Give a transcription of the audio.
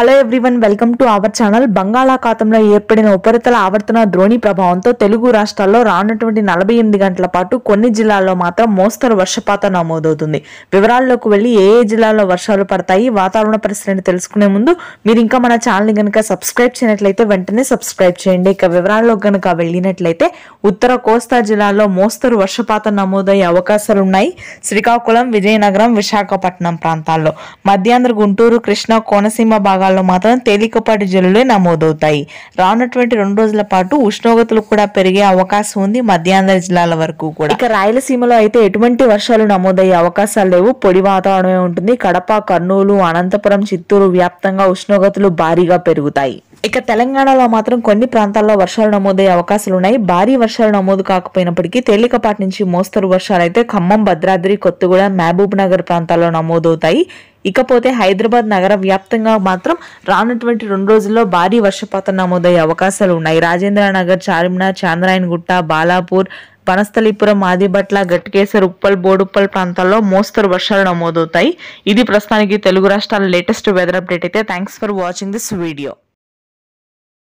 Hello everyone, welcome to our channel. బంగాళాఖాతంలో ఏర్పడిన ఉపరితల ఆవర్తన ద్రోణి ప్రభావంతో తెలుగు రాష్ట్రాల్లో రానున్నటువంటి 48 గంటల పాటు కొన్ని జిల్లాల్లో మాత్రం మోస్తరు వర్షపాతం నమోదవుతుంది. వివరాల్లోకి వెళ్లి ఏ జిల్లాల్లో వర్షాలు పడతాయి, వాతావరణ పరిస్థితిని తెలుసుకునే ముందు మీరు ఇంకా మన ఛానల్ గనుక సబ్స్క్రైబ్ చేయనట్లయితే వెంటనే సబ్స్క్రైబ్ చేయండి. ఇక వివరాల్లో గనుక వెళ్ళినట్లయితే ఉత్తర కోస్తా జిల్లాల్లో మోస్తరు వర్షపాతం నమోదయ్యే అవకాశాలు ఉన్నాయి. శ్రీకాకుళం, విజయనగరం, విశాఖపట్నం ప్రాంతాల్లో, మధ్యాంధ్ర, గుంటూరు, కృష్ణా, కోనసీమ భాగాల్లో మాత్రం తేలికపాటి జల్లులే నమోదవుతాయి. రానున్నటువంటి 2 రోజుల పాటు ఉష్ణోగ్రతలు కూడా పెరిగే అవకాశం ఉంది మధ్యాంధ్ర జిల్లాల వరకు కూడా. ఇక రాయలసీమలో అయితే ఎటువంటి వర్షాలు నమోదయ్యే అవకాశాలు లేవు, పొడి వాతావరణమే ఉంటుంది. కడప, కర్నూలు, అనంతపురం, చిత్తూరు వ్యాప్తంగా ఉష్ణోగ్రతలు భారీగా పెరుగుతాయి. ఇక తెలంగాణలో మాత్రం కొన్ని ప్రాంతాల్లో వర్షాలు నమోదయ్యే అవకాశాలు ఉన్నాయి. భారీ వర్షాలు నమోదు కాకపోయినప్పటికీ తేలికపాటి నుంచి మోస్తరు వర్షాలు అయితే ఖమ్మం, భద్రాద్రి, కొత్తగూడెం, మహబూబ్ నగర్ ప్రాంతాల్లో నమోదవుతాయి. ఇకపోతే హైదరాబాద్ నగర వ్యాప్తంగా మాత్రం రానున్నటువంటి 2 రోజుల్లో భారీ వర్షపాతం నమోదయ్యే అవకాశాలు ఉన్నాయి. రాజేంద్ర నగర్, చార్మినార్, చాంద్రాయణగుట్ట, బాలాపూర్, బనస్థలీపురం, ఆదిబట్ల, గట్కేసర్, ఉప్పల్, బోడుప్పల్ ప్రాంతాల్లో మోస్తరు వర్షాలు నమోదవుతాయి. ఇది ప్రస్తుతానికి తెలుగు రాష్ట్రాల లేటెస్ట్ వెదర్ అప్డేట్ అయితే. Thanks for watching this video.